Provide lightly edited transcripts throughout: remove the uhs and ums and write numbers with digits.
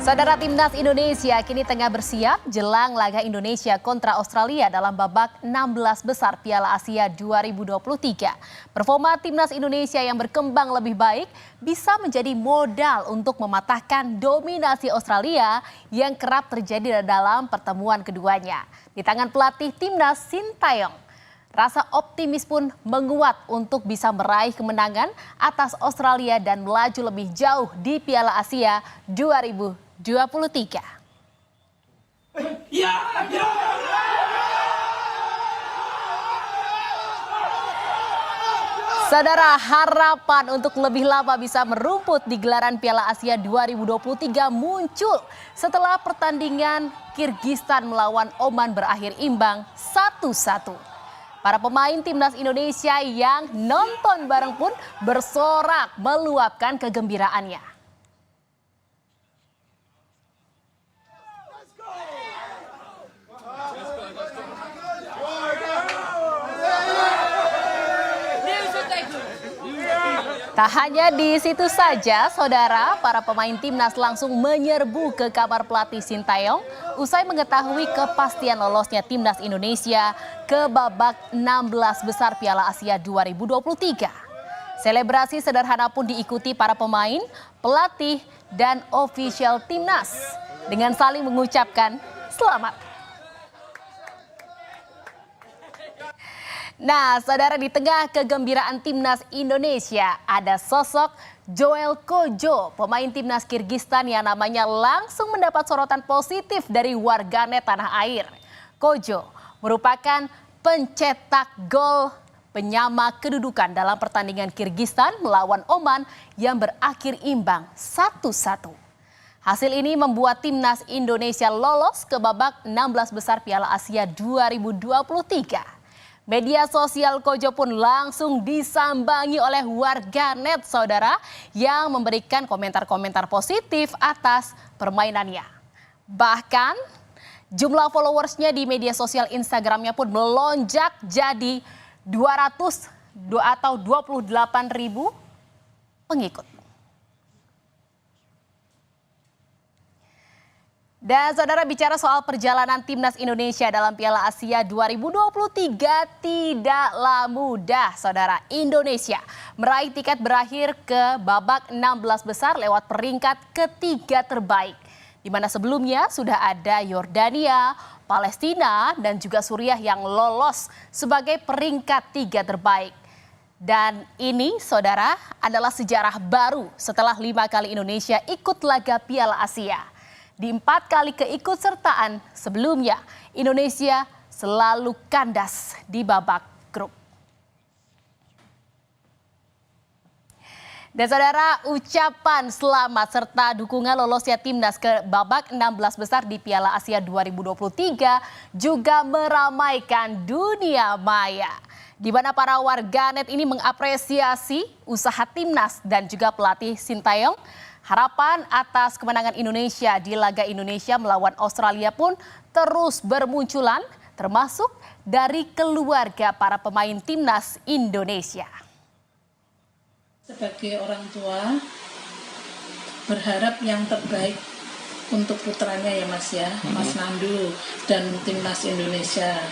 Saudara Timnas Indonesia kini tengah bersiap jelang laga Indonesia kontra Australia dalam babak 16 besar Piala Asia 2023. Performa Timnas Indonesia yang berkembang lebih baik bisa menjadi modal untuk mematahkan dominasi Australia yang kerap terjadi dalam pertemuan keduanya. Di tangan pelatih Timnas Sintayong, rasa optimis pun menguat untuk bisa meraih kemenangan atas Australia dan melaju lebih jauh di Piala Asia 2023. Saudara, harapan untuk lebih lama bisa merumput di gelaran Piala Asia 2023 muncul setelah pertandingan Kirgistan melawan Oman berakhir imbang 1-1. Para pemain Timnas Indonesia yang nonton bareng pun bersorak meluapkan kegembiraannya. Tak hanya di situ saja, saudara, para pemain Timnas langsung menyerbu ke kamar pelatih Sintayong usai mengetahui kepastian lolosnya Timnas Indonesia ke babak 16 besar Piala Asia 2023. Selebrasi sederhana pun diikuti para pemain, pelatih, dan ofisial Timnas dengan saling mengucapkan selamat. Nah, saudara, di tengah kegembiraan Timnas Indonesia ada sosok Joel Kojo, pemain Timnas Kirgistan yang namanya langsung mendapat sorotan positif dari warganet tanah air. Kojo merupakan pencetak gol penyama kedudukan dalam pertandingan Kirgistan melawan Oman yang berakhir imbang 1-1. Hasil ini membuat Timnas Indonesia lolos ke babak 16 besar Piala Asia 2023. Media sosial Kojo pun langsung disambangi oleh warganet, saudara, yang memberikan komentar-komentar positif atas permainannya. Bahkan jumlah followersnya di media sosial Instagramnya pun melonjak jadi 28.000 pengikut. Dan saudara, bicara soal perjalanan Timnas Indonesia dalam Piala Asia 2023 tidaklah mudah, saudara. Indonesia meraih tiket berakhir ke babak 16 besar lewat peringkat ketiga terbaik. Di mana sebelumnya sudah ada Yordania, Palestina, dan juga Suriah yang lolos sebagai peringkat tiga terbaik. Dan ini, saudara, adalah sejarah baru setelah 5 kali Indonesia ikut laga Piala Asia. Di 4 kali keikutsertaan sebelumnya, Indonesia selalu kandas di babak grup. Dan saudara, ucapan selamat serta dukungan lolosnya Timnas ke babak 16 besar di Piala Asia 2023 juga meramaikan dunia maya, di mana para warganet ini mengapresiasi usaha Timnas dan juga pelatih Sintayong. Harapan atas kemenangan Indonesia di laga Indonesia melawan Australia pun terus bermunculan, termasuk dari keluarga para pemain Timnas Indonesia. Sebagai orang tua, berharap yang terbaik untuk putranya ya Mas ya, Mas Nandu dan Timnas Indonesia.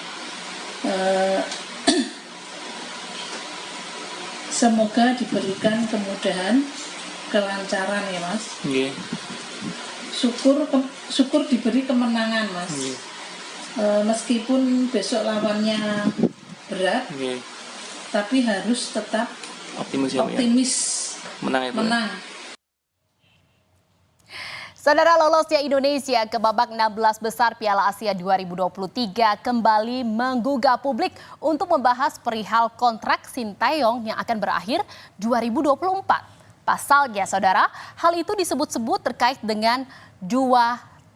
Semoga diberikan kemudahan, kelancaran ya Mas. Yeah. Syukur diberi kemenangan Mas. Meskipun besok lawannya berat, tapi harus tetap optimis menang. Saudara, lolosnya Indonesia ke babak 16 besar Piala Asia 2023 kembali menggugah publik untuk membahas perihal kontrak Sintayong yang akan berakhir 2024. Pasalnya, saudara, hal itu disebut-sebut terkait dengan 2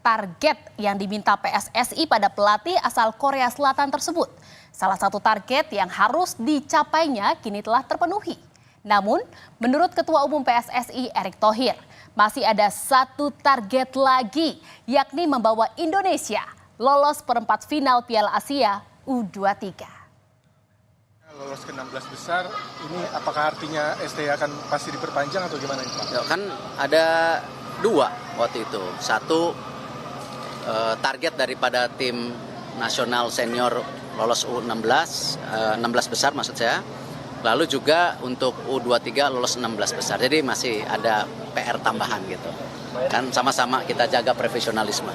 target yang diminta PSSI pada pelatih asal Korea Selatan tersebut. Salah satu target yang harus dicapainya kini telah terpenuhi. Namun, menurut Ketua Umum PSSI Erick Thohir, masih ada 1 target lagi, yakni membawa Indonesia lolos perempat final Piala Asia U23. Lolos ke 16 besar, ini apakah artinya STI akan pasti diperpanjang atau gimana Pak? Ya, kan ada dua waktu itu. Satu, target daripada tim nasional senior lolos U16, 16 besar maksud saya. Lalu juga untuk U23 lolos 16 besar. Jadi masih ada PR tambahan gitu. Kan sama-sama kita jaga profesionalisme.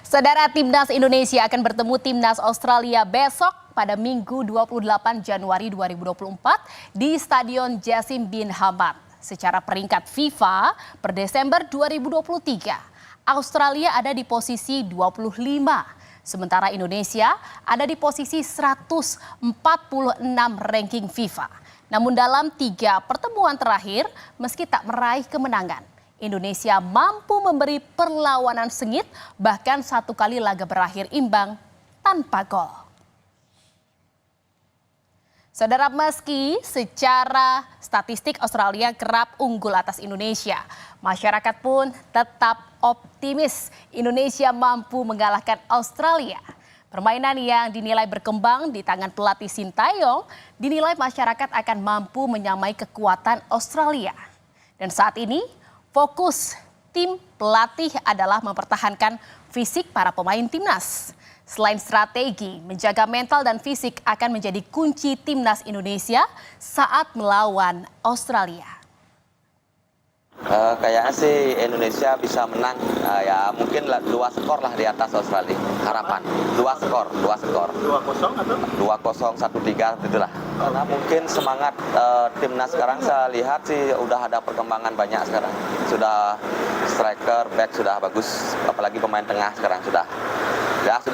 Saudara, Timnas Indonesia akan bertemu Timnas Australia besok pada Minggu 28 Januari 2024 di Stadion Jassim bin Hamad. Secara peringkat FIFA per Desember 2023, Australia ada di posisi 25, sementara Indonesia ada di posisi 146 ranking FIFA. Namun dalam 3 pertemuan terakhir, meski tak meraih kemenangan, Indonesia mampu memberi perlawanan sengit, bahkan 1 kali laga berakhir imbang tanpa gol. Saudara, meski secara statistik Australia kerap unggul atas Indonesia, masyarakat pun tetap optimis Indonesia mampu mengalahkan Australia. Permainan yang dinilai berkembang di tangan pelatih Sintayong dinilai masyarakat akan mampu menyamai kekuatan Australia. Dan saat ini fokus tim pelatih adalah mempertahankan fisik para pemain timnas. Selain strategi, menjaga mental dan fisik akan menjadi kunci timnas Indonesia saat melawan Australia. Kayaknya sih Indonesia bisa menang, ya mungkin 2 skor lah di atas Australia, harapan. 2 skor. 2-0 atau? 2-0, 1-3 itulah. Karena mungkin semangat timnas sekarang saya lihat sih udah ada perkembangan banyak sekarang. Sudah striker, back sudah bagus, apalagi pemain tengah sekarang sudah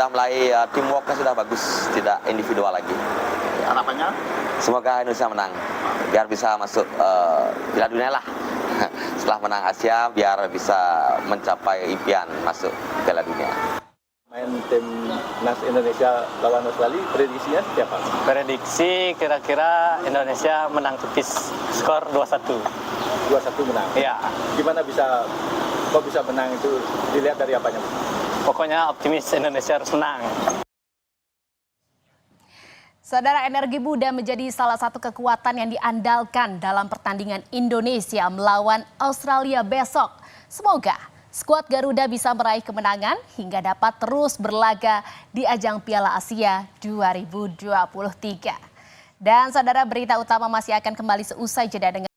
mulai teamworknya sudah bagus, tidak individual lagi. Harapannya? Semoga Indonesia menang, biar bisa masuk Piala Dunia lah. Setelah menang Asia, biar bisa mencapai impian masuk Piala Dunia. Main timnas Indonesia lawan Australia, prediksinya siapa? Prediksi kira-kira Indonesia menang tipis, skor 2-1. 2-1 menang? Iya. Gimana kok bisa menang itu dilihat dari apanya? Pokoknya optimis Indonesia harus menang. Saudara, energi muda menjadi salah satu kekuatan yang diandalkan dalam pertandingan Indonesia melawan Australia besok. Semoga skuad Garuda bisa meraih kemenangan hingga dapat terus berlaga di ajang Piala Asia 2023. Dan saudara, berita utama masih akan kembali seusai jeda dengan